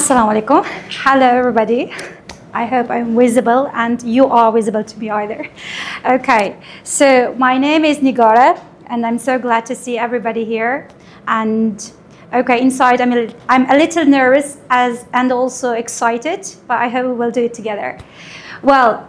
Assalamu alaikum. Hello, everybody. I hope I'm visible and you are visible to me either. Okay, so my name is Nigora and I'm so glad to see everybody here. And okay, inside I'm a little nervous and also excited, but I hope we will do it together. Well,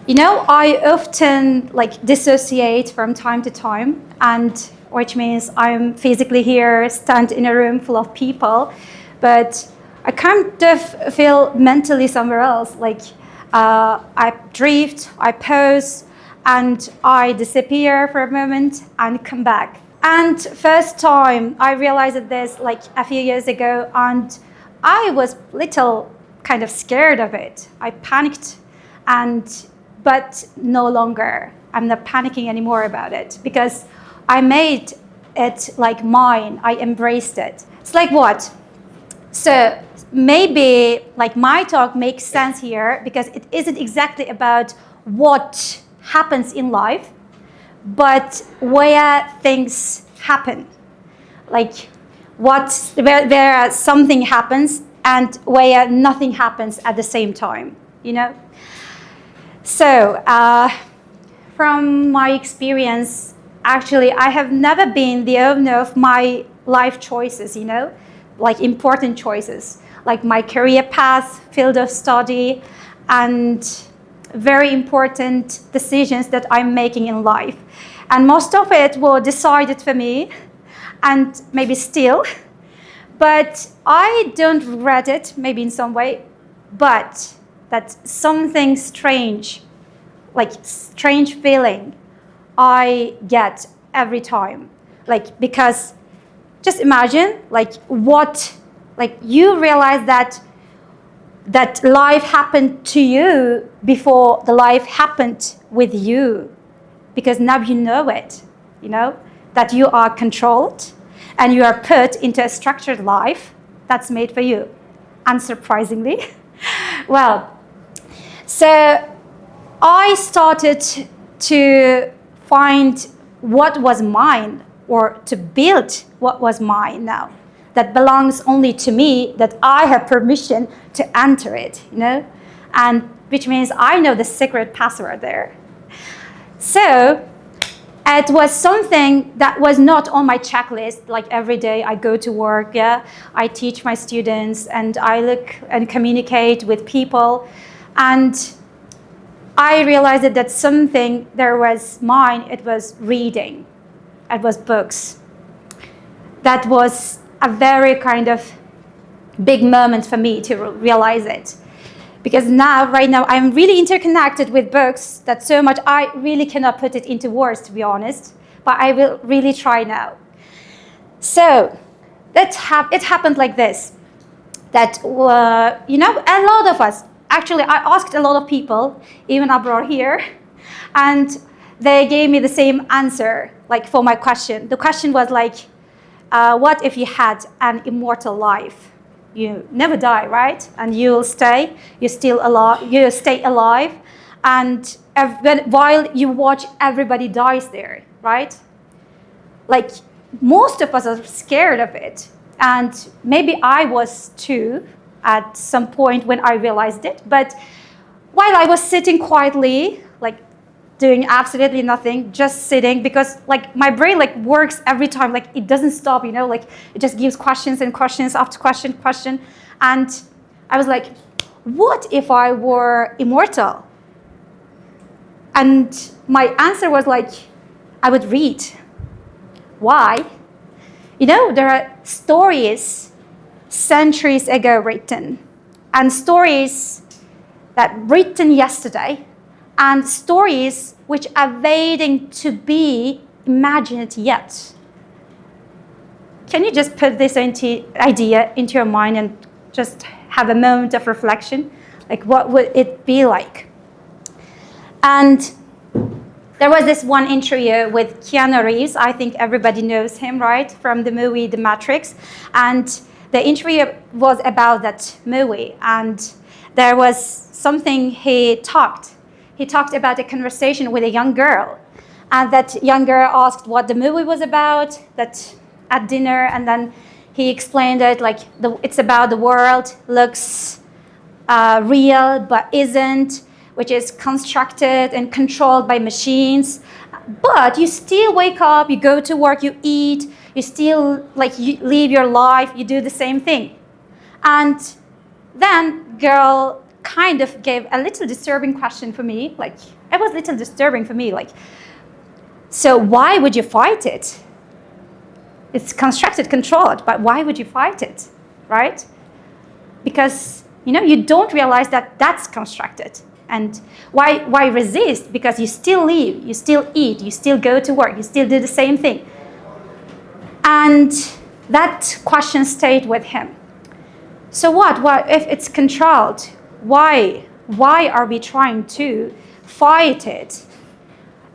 you know, I often dissociate from time to time, and which means I'm physically here, stand in a room full of people, but I kind of feel mentally somewhere else. I drift, I pause, and I disappear for a moment and come back. And first time I realized this a few years ago, and I was little kind of scared of it. I panicked, but no longer. I'm not panicking anymore about it because I made it mine. I embraced it. It's like what? So maybe my talk makes sense here because it isn't exactly about what happens in life, but where things happen. Where something happens and where nothing happens at the same time, you know? So from my experience, actually, I have never been the owner of my life choices, you know? Important choices, like my career path, field of study, and very important decisions that I'm making in life. And most of it was decided for me, and maybe still, but I don't regret it, maybe in some way, but that something strange, strange feeling I get every time. Because just imagine you realize that life happened to you before the life happened with you, because now you know it, you know, that you are controlled and you are put into a structured life that's made for you, unsurprisingly. Well, so I started to find what was mine, or to build what was mine now, that belongs only to me, that I have permission to enter it, you know, and which means I know the secret password there. So it was something that was not on my checklist. Every day I go to work, yeah, I teach my students and I look and communicate with people, and I realized that something there was mine. It was reading. It was books. That was a very kind of big moment for me to realize it. Because right now, I'm really interconnected with books that so much I really cannot put it into words, to be honest. But I will really try now. So it happened like this. That, you know, a lot of us, actually, I asked a lot of people, even abroad here, and they gave me the same answer, for my question. The question was what if you had an immortal life? You never die, right? And you stay alive, and while you watch everybody dies there, right? Most of us are scared of it, and maybe I was too at some point when I realized it. But while I was sitting quietly, doing absolutely nothing, just sitting, because my brain works every time, it doesn't stop, you know, it just gives questions and questions after question, and I was like, what if I were immortal? And my answer was I would read. Why? You know, there are stories centuries ago written, and stories that written yesterday, and stories which are waiting to be imagined yet. Can you just put this idea into your mind and just have a moment of reflection? What would it be like? And there was this one interview with Keanu Reeves. I think everybody knows him, right? From the movie The Matrix. And the interview was about that movie. And there was something he talked about a conversation with a young girl. And that young girl asked what the movie was about, that at dinner, and then he explained it like it's about the world looks real but isn't, which is constructed and controlled by machines. But you still wake up, you go to work, you eat, you still you live your life, you do the same thing. And then girl kind of gave a little disturbing question for me. It was a little disturbing for me. So why would you fight it? It's constructed, controlled, but why would you fight it, right? Because, you don't realize that that's constructed. And why resist? Because you still live, you still eat, you still go to work, you still do the same thing. And that question stayed with him. So what if it's controlled? Why are we trying to fight it?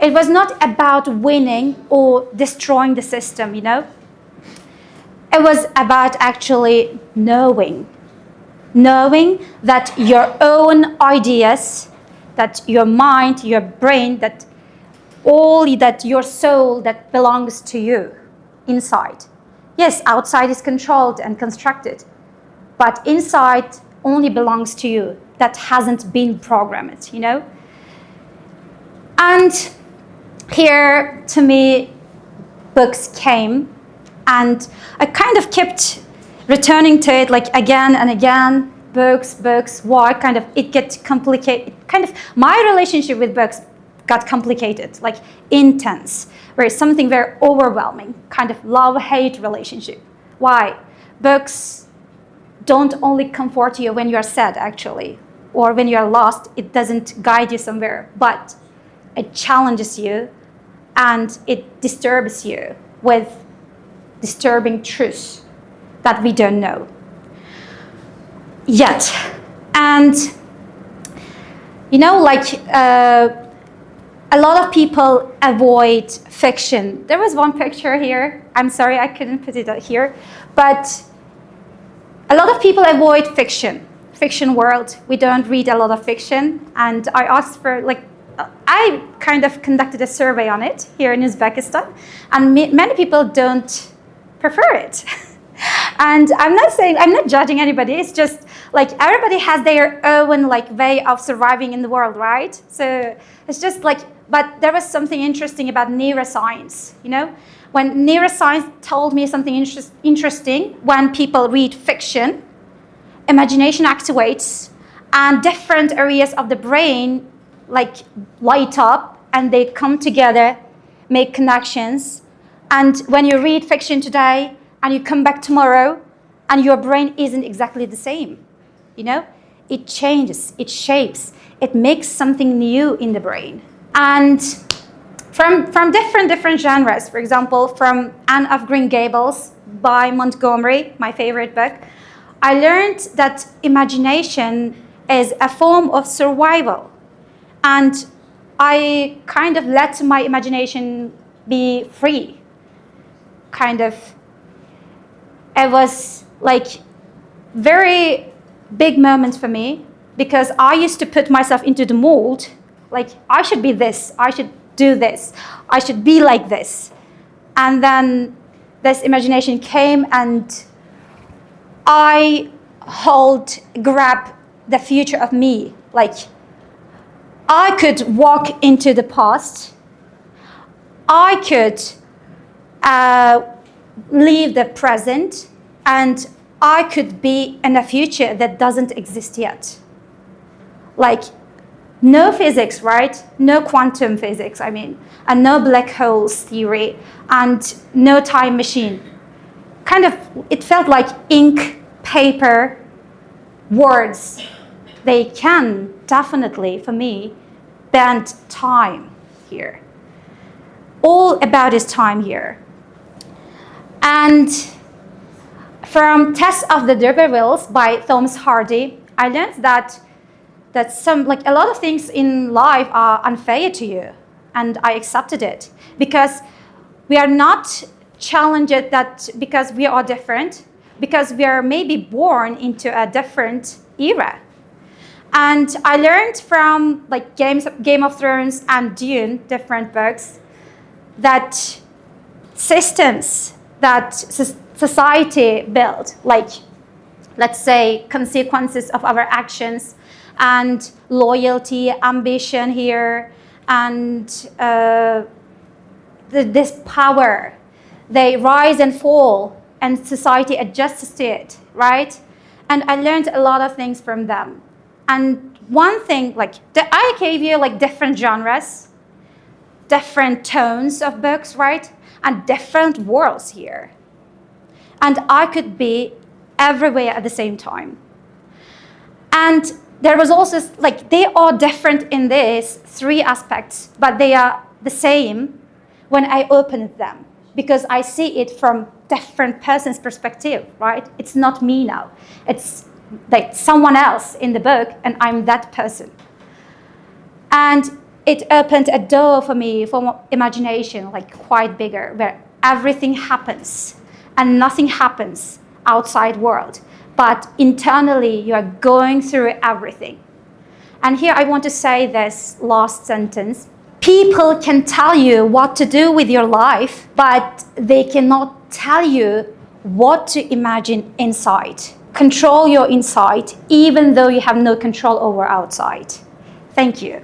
It was not about winning or destroying the system, It was about actually knowing that your own ideas, that your mind, your brain, that your soul that belongs to you inside. Yes, outside is controlled and constructed, but inside only belongs to you, that hasn't been programmed, And here, to me, books came, and I kind of kept returning to it again and again. Books. Why? It gets complicated. My relationship with books got complicated, intense, where it's something very overwhelming, love-hate relationship. Why? Books don't only comfort you when you're sad, actually, or when you're lost. It doesn't guide you somewhere, but it challenges you and it disturbs you with disturbing truths that we don't know yet. And a lot of people avoid fiction. There was one picture here. I'm sorry I couldn't put it here, but a lot of people avoid fiction world. We don't read a lot of fiction, and I asked for I kind of conducted a survey on it here in Uzbekistan, and many people don't prefer it. And I'm not judging anybody. It's just everybody has their own way of surviving in the world, right? So it's just but there was something interesting about neuroscience, When neuroscience told me something interesting, when people read fiction, imagination activates, and different areas of the brain light up, and they come together, make connections. And when you read fiction today and you come back tomorrow and your brain isn't exactly the same, it changes, it shapes, it makes something new in the brain. And from different genres, for example, from Anne of Green Gables by Montgomery, my favorite book, I learned that imagination is a form of survival. And I kind of let my imagination be free. It was very big moment for me, because I used to put myself into the mold, I should be this, I should do this, I should be like this. And then this imagination came, and I grab the future of me. I could walk into the past. I could leave the present, and I could be in a future that doesn't exist yet. No physics, right? No quantum physics, and no black holes theory, and no time machine. It felt like ink, paper, words. They can definitely, for me, bend time here. All about is time here. And from Test of the D'Urbervilles by Thomas Hardy, I learned that a lot of things in life are unfair to you, and I accepted it, because we are not challenged that because we are different, because we are maybe born into a different era. And I learned from Game of Thrones and Dune, different books, that systems, that society built, like, let's say, consequences of our actions, and loyalty, ambition here, and this power, they rise and fall, and society adjusts to it, right? And I learned a lot of things from them. And one thing, like, I gave you like different genres, different tones of books, right? And different worlds here. And I could be everywhere at the same time. And there was also, like, they are different in these three aspects, but they are the same when I opened them, because I see it from different person's perspective, right? It's not me now. It's like someone else in the book, and I'm that person. And it opened a door for me for imagination, like quite bigger, where everything happens and nothing happens outside world. But internally, you are going through everything. And here I want to say this last sentence. People can tell you what to do with your life, but they cannot tell you what to imagine inside. Control your inside, even though you have no control over outside. Thank you.